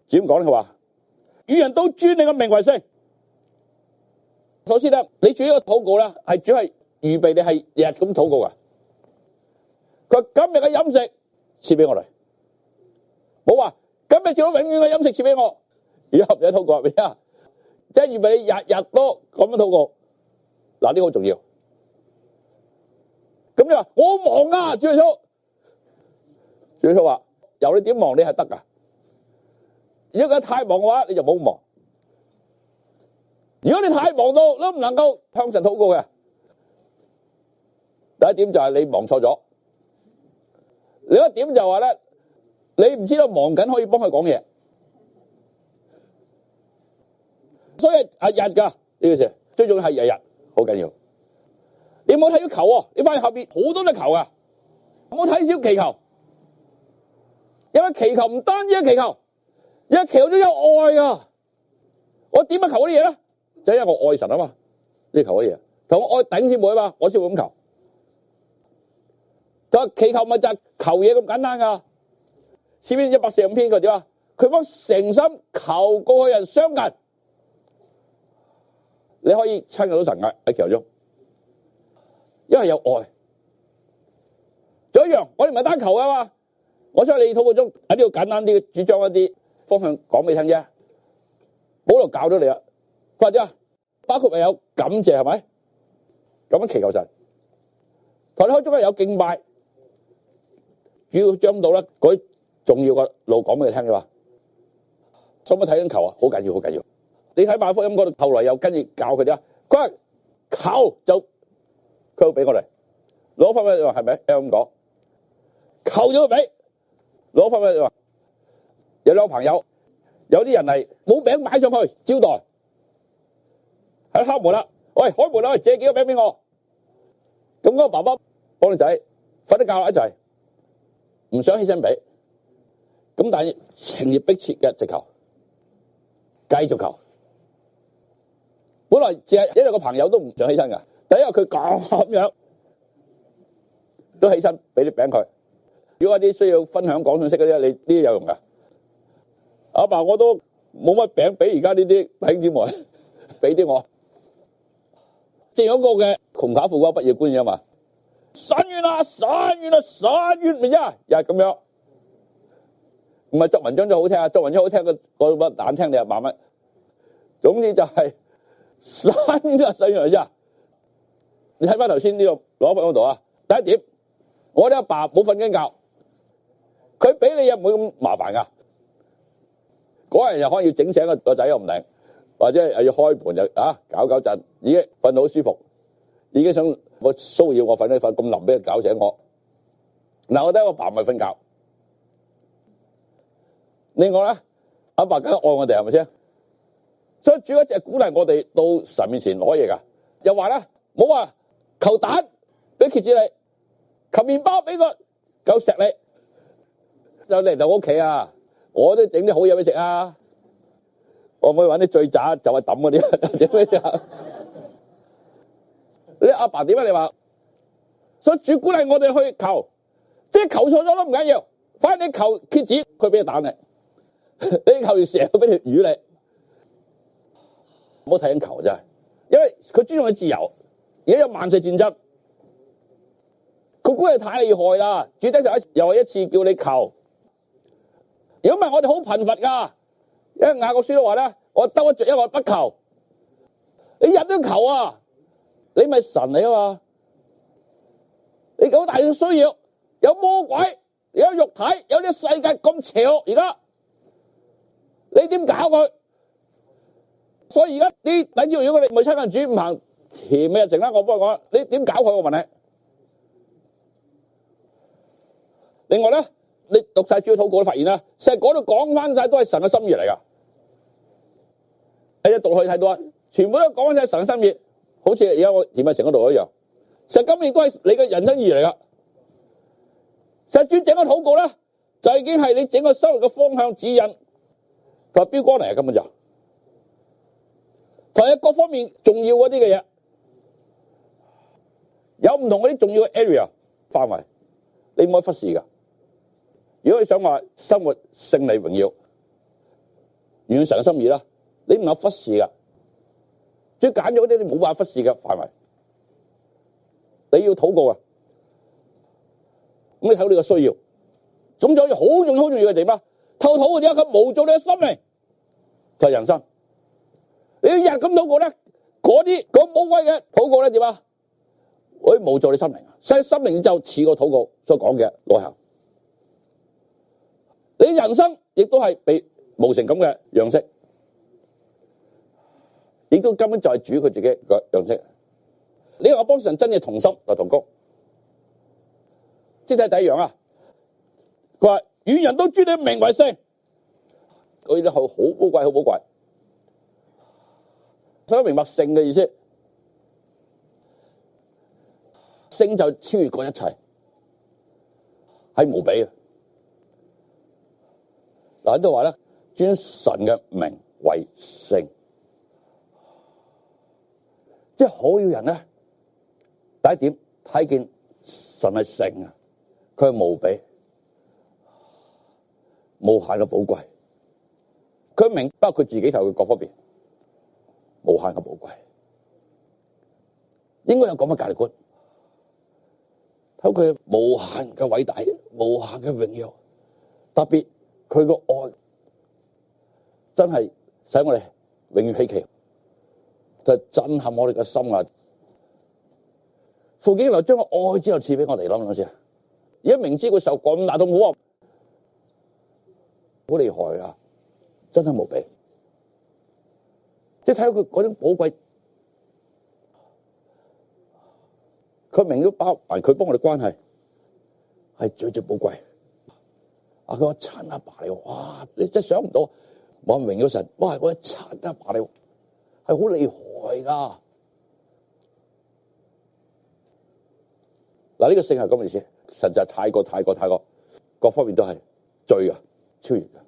點講咧？佢話與人都尊你嘅名為聖。首先咧，你主呢個禱告咧，係主係預備你係日日咁禱告噶。佢話今日嘅飲食賜俾我哋，冇話今日仲有永遠嘅飲食賜俾我。而家合唔合禱告係咪啊？即係預備你日日都咁樣禱告。嗱，呢個好重要。咁你話我好忙啊，主耶穌。主耶穌話由你點忙你係得噶。如果佢太忙嘅話，你就冇咁忙。如果你太忙到都唔能夠向神禱告嘅，第一點就係你忙錯咗。另一點就話咧，你唔知道忙緊可以幫佢講嘢，所以日噶呢個事，最重要係日日，好緊要。你唔好睇咗求喎，你發現後邊好多都求噶，唔好睇小祈求，因為祈求唔單止係祈求，因為祈求都有愛噶。我點樣求嗰啲嘢咧？就因為我愛神啊嘛，呢求嗰啲嘢，同我愛頂姊妹啊嘛，我先會咁求。就祈求咪就係求嘢咁簡單噶。詩篇145篇佢點啊？佢幫誠心求過去人相近，你可以親近到神喺祈求中，因為有愛。仲有一樣，我哋唔係單求噶嘛。我想你禱告中喺呢度簡單啲主張一啲方向講俾你聽啫。保羅教咗你啦，或者包括咪有感謝係咪？咁樣祈求神。同你開中間有敬拜，主要將到咧嗰啲重要嘅路講俾你聽嘅話，使唔使睇緊求啊？好緊要，好緊要。你睇馬可福音嗰度，後來又跟住教佢哋啊。佢話求就佢會俾我哋攞翻俾你話係咪？咁講，求咗佢俾攞翻俾你話。有兩個朋友，有啲人係冇餅擺上去招待，喺敲門啦，喂，開門啦，借幾個餅俾我。咁嗰個爸爸幫你仔瞓得覺啦一齊，唔想起身俾，咁但係情意迫切嘅直求，繼續求。本來只係因為個朋友都唔想起身噶，第一日佢咁樣都起身俾啲餅佢。如果一啲需要分享講信息嗰啲，你呢啲有用噶。阿爸我都冇乜餅俾而家呢啲弟兄姊妹，俾啲我。正有一個嘅窮寡婦嗰個不義觀念啊嘛，神願啊，神願啊，神願咪啫，又係咁樣。唔係作文章就好聽啊，作文章好聽個乜難聽你又萬蚊。總之就係神願啊，神願咪啫。你睇翻頭先呢個攞翻嗰度啊，第一點，我哋阿爸冇瞓緊覺，佢俾你嘢唔會咁麻煩噶。嗰人又可能要整醒個仔又唔定，或者又要開盤就搞震，已經瞓到好舒服，已經想我騷擾我瞓一瞓咁臨俾佢搞醒我。嗱，我睇我爸咪瞓覺。另外咧，阿爸梗係愛我哋係咪先？所以主要一直鼓勵我哋到神面前攞嘢噶，又話咧冇話求蛋俾蠍子你，求麵包俾個狗食你，就嚟到我屋企啊！我都整啲好嘢俾食啊！我唔可以揾啲最渣就係抌嗰啲，點樣？你阿爸點解你話？所以主鼓勵我哋去求，即係求錯咗都唔緊要，反正你求蠍子，佢俾個蛋你；你求條蛇，佢俾條魚你。唔好睇緊求真係，因為佢尊重你自由，而家有萬世戰爭，佢估你太厲害啦！主仔就又係一次叫你求。如果唔係，我哋好貧乏噶。因為雅各書都話咧，我得一着，因為我不求。你日都求啊，你咪神嚟啊嘛！你咁大嘅需要，有魔鬼，有肉體，有啲世界咁邪惡，而家你點搞佢？所以而家啲弟兄，如果你唔係親近主，唔行甜嘅日程啦，我幫你講，你點搞佢？我問你。另外咧。你讀晒主嘅禱告，都發現啦，成日嗰度講翻晒都係神嘅心意嚟噶。你一讀去睇到啊，全部都講翻晒神嘅心意，好似而家我田米城嗰度一樣。其實今年都係你嘅人生意義嚟噶。其實主整個禱告咧，就已經係你整個生活嘅方向指引同埋標杆嚟啊，根本就同埋各方面重要嗰啲嘅嘢，有唔同嗰啲重要嘅 area 範圍，你唔可以忽視噶。如果你想話生活勝利榮耀，完成神嘅心意啦，你唔能忽視噶，最揀咗嗰啲你冇辦法忽視嘅範圍，你要禱告啊！咁你睇到你個需要，咁就好重要好重要嘅地方，透禱嘅點解佢無造你嘅生命就係人生。你日咁禱告咧，嗰啲嗰寶貴嘅禱告咧點啊？可以無造你心靈，所以心靈就似個禱告所講嘅內涵。你人生亦都係被模成咁嘅樣式，亦都根本就係主佢自己個樣式。你話我幫神真嘅同心同工，即係第一樣啊！佢話願人都尊你名為聖，佢哋係好寶貴，好寶貴。想明白聖嘅意思，聖就超越過一切，係無比嘅。嗱，喺度話咧，尊神嘅名為聖，即係好要人咧。第一點睇見神係聖啊，佢係無比、無限嘅寶貴。佢明包括自己同佢各方面無限嘅寶貴，應該有咁嘅價值觀。睇佢無限嘅偉大、無限嘅榮耀，特別佢個愛真係使我哋永遠希奇，就震撼我哋嘅心啊！父竟然將個愛之後賜俾我哋，諗唔諗先？而家明知佢受咁大痛苦，好厲害啊！真係無比，即係睇到佢嗰種寶貴，佢明咗包埋佢幫我哋關係係最最寶貴。啊！佢話親阿爸你，哇！你真係想唔到，我榮耀神，哇！我親阿爸你係好厲害噶。嗱，呢個聖係咁嘅意思，實在太過各方面都係最啊，超越嘅。